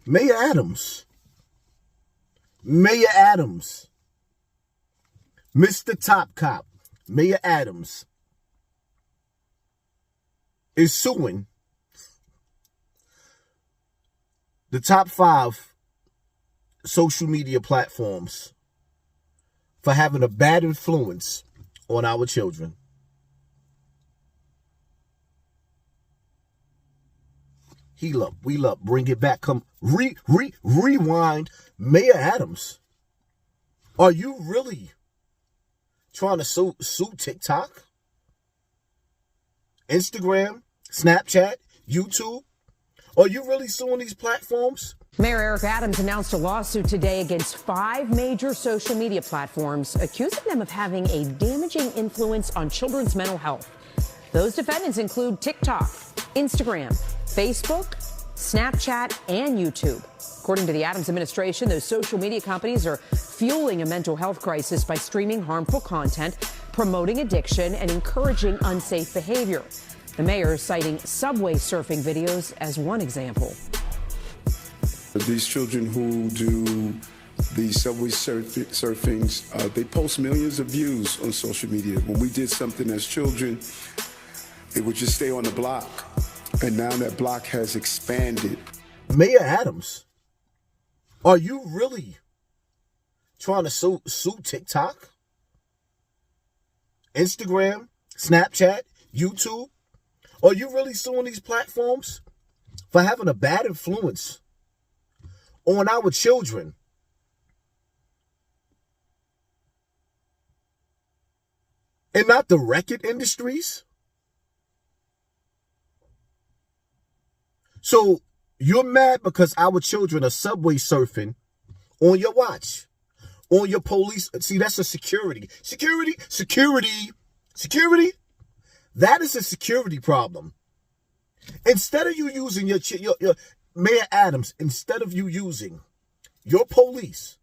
Mayor Adams. Mayor Adams. Mr. Top Cop. Mayor Adams is suing the top 5 social media platforms for having a bad influence on our children. Heal up, wheel up, bring it back, come rewind. Mayor Adams, are you really trying to sue TikTok, Instagram, Snapchat, YouTube? Are you really suing these platforms? Mayor Eric Adams announced a lawsuit today against 5 major social media platforms, accusing them of having a damaging influence on children's mental health. Those defendants include TikTok, Instagram, Facebook, Snapchat, and YouTube. According to the Adams administration, those social media companies are fueling a mental health crisis by streaming harmful content, promoting addiction, and encouraging unsafe behavior. The mayor is citing subway surfing videos as one example. These children who do these subway surfings, they post millions of views on social media. When we did something as children, it would just stay on the block. And now that block has expanded. Mayor Adams, are you really trying to sue TikTok, Instagram, Snapchat, YouTube? Are you really suing these platforms for having a bad influence on our children? And not the record industries? So you're mad because our children are subway surfing on your watch, on your police. See, that's a security. Security. That is a security problem. Instead of you using your Mayor Adams, instead of you using your police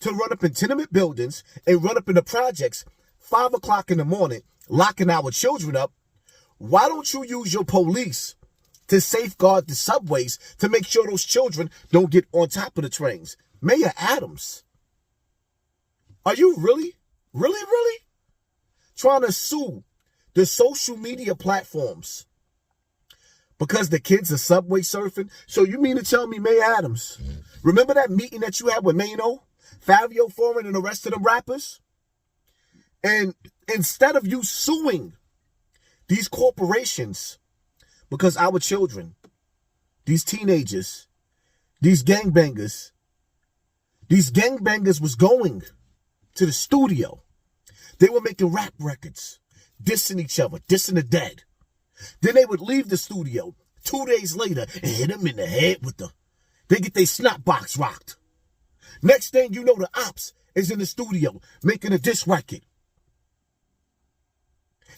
to run up in tenement buildings and run up in the projects 5 o'clock in the morning, locking our children up, why don't you use your police to safeguard the subways to make sure those children don't get on top of the trains? Mayor Adams, are you really trying to sue the social media platforms because the kids are subway surfing? So you mean to tell me, Mayor Adams, remember that meeting that you had with Mano, Fabio Foreign, and the rest of them rappers? And instead of you suing these corporations because our children, these teenagers, these gangbangers was going to the studio. They were making rap records, dissing each other, dissing the dead. Then they would leave the studio 2 days later and hit them in the head with they get their snot box rocked. Next thing you know, the ops is in the studio making a diss record.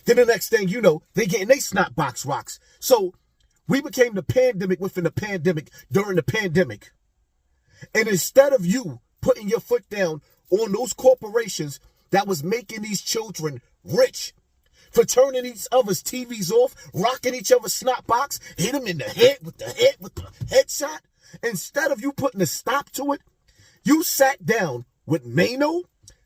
Then the next thing you know, they getting their snot box rocks. So we became the pandemic within the pandemic during the pandemic. And instead of you putting your foot down on those corporations that was making these children rich, for turning each other's TVs off, rocking each other's snot box, hit them in the head with the headshot, instead of you putting a stop to it, you sat down with Mano,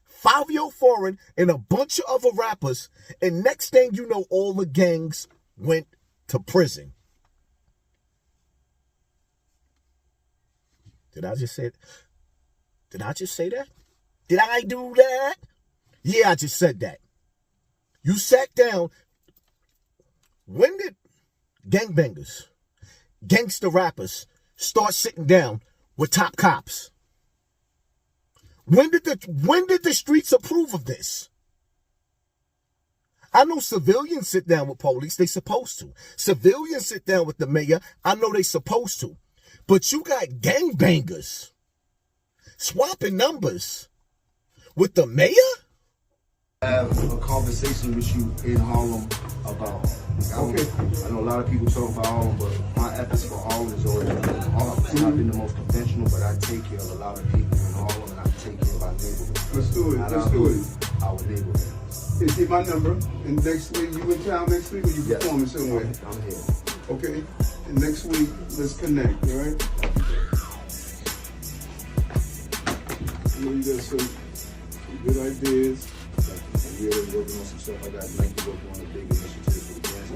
Fabio Foreign, and a bunch of other rappers, and next thing you know, all the gangs went to prison. Did I just say that? Did I do that? Yeah, I just said that. You sat down. When did gangbangers, gangster rappers start sitting down with top cops? When did the streets approve of this? I know civilians sit down with police. They supposed to. Civilians sit down with the mayor. I know they supposed to. But you got gangbangers swapping numbers with the mayor? Have a conversation with you in Harlem about. Okay. I know a lot of people talk about Harlem, but my efforts for Harlem is always been Harlem. It's not been the most conventional, but I take care of a lot of people in Harlem, and I take care of our neighborhood. Let's do it. Let's do it. Our neighborhood. Get my number. And next week, you in town next week, or you performing somewhere? I'm here. Okay. And next week, let's connect. All right. know you got some good ideas. Like, we already working on some stuff. I got Nike working on a big initiative for the dance.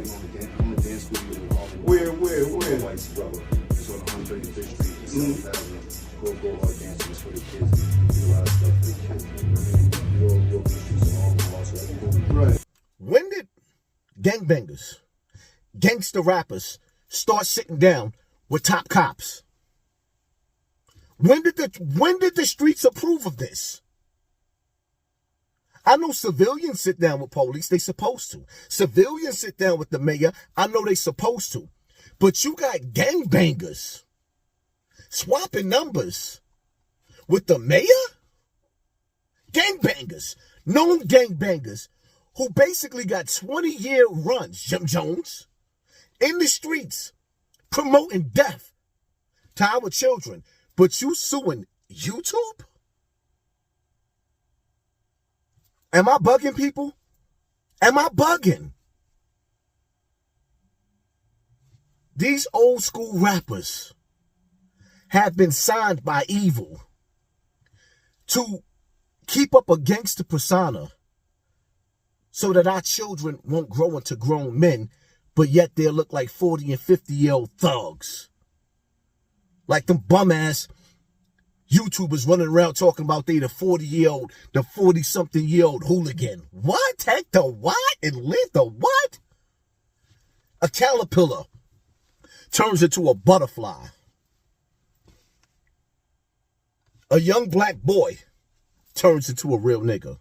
I'm on the dance studio in Harlem. Where? White's brother. It's on 135th Street. It's 7,000. Go hard dancing for the kids. We do a lot of stuff for the kids. You know what I mean? We all work in the streets of Harlem also. Right. When did gangbangers, gangster rappers start sitting down with top cops? When did the streets approve of this? I know civilians sit down with police, they supposed to. Civilians sit down with the mayor, I know they supposed to. But you got gangbangers swapping numbers with the mayor? Gangbangers, known gangbangers, who basically got 20-year runs, Jim Jones, in the streets, promoting death to our children. But you suing YouTube? Am I bugging, people? Am I bugging? These old school rappers have been signed by evil to keep up a gangster persona so that our children won't grow into grown men, but yet they'll look like 40 and 50-year-old thugs. Like them bum-ass YouTubers running around talking about they the 40-year-old, the 40-something-year-old hooligan. What? Take the what and live the what? A caterpillar turns into a butterfly. A young black boy turns into a real nigga.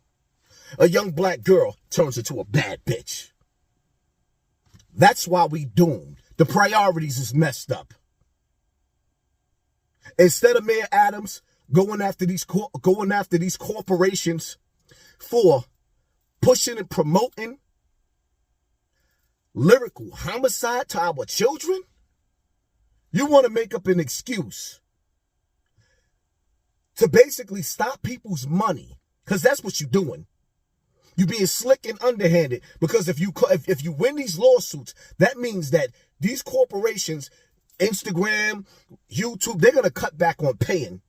A young black girl turns into a bad bitch. That's why we doomed. The priorities is messed up. Instead of Mayor Adams going after these corporations for pushing and promoting lyrical homicide to our children, you want to make up an excuse to basically stop people's money, because that's what you're doing. You're being slick and underhanded, because if you win these lawsuits, that means that these corporations, Instagram, YouTube, they're going to cut back on paying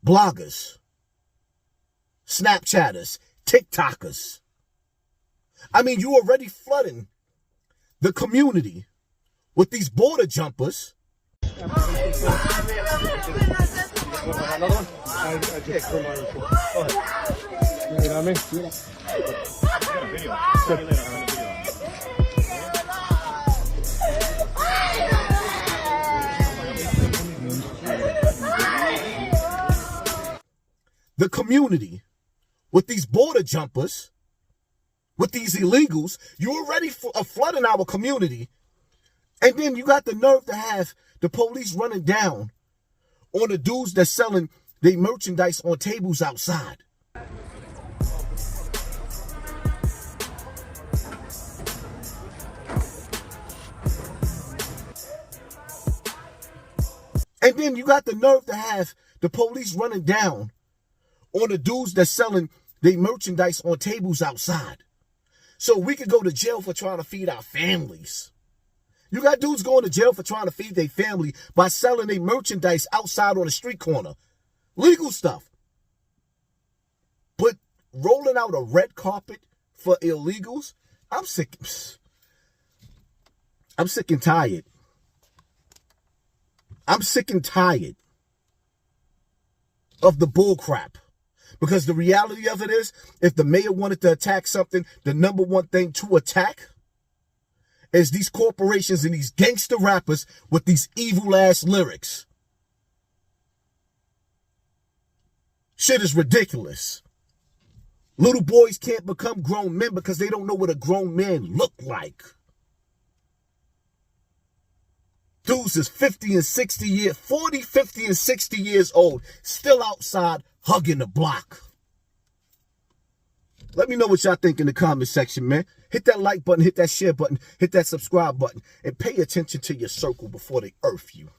bloggers, Snapchatters, TikTokers. I mean, you already flooding the community with these border jumpers. The community with these border jumpers, with these illegals, you already flooding our community. And then you got the nerve to have the police running down on the dudes that's selling their merchandise on tables outside. And then you got the nerve to have the police running down on the dudes that's selling their merchandise on tables outside. So we could go to jail for trying to feed our families. You got dudes going to jail for trying to feed their family by selling their merchandise outside on the street corner. Legal stuff. But rolling out a red carpet for illegals, I'm sick and tired. I'm sick and tired of the bull crap. Because the reality of it is, if the mayor wanted to attack something, the number one thing to attack is these corporations and these gangster rappers with these evil-ass lyrics. Shit is ridiculous. Little boys can't become grown men because they don't know what a grown man look like. Dudes is 40, 50, and 60 years old, still outside hugging the block. Let me know what y'all think in the comment section, man. Hit that like button, hit that share button, hit that subscribe button, and pay attention to your circle before they earth you.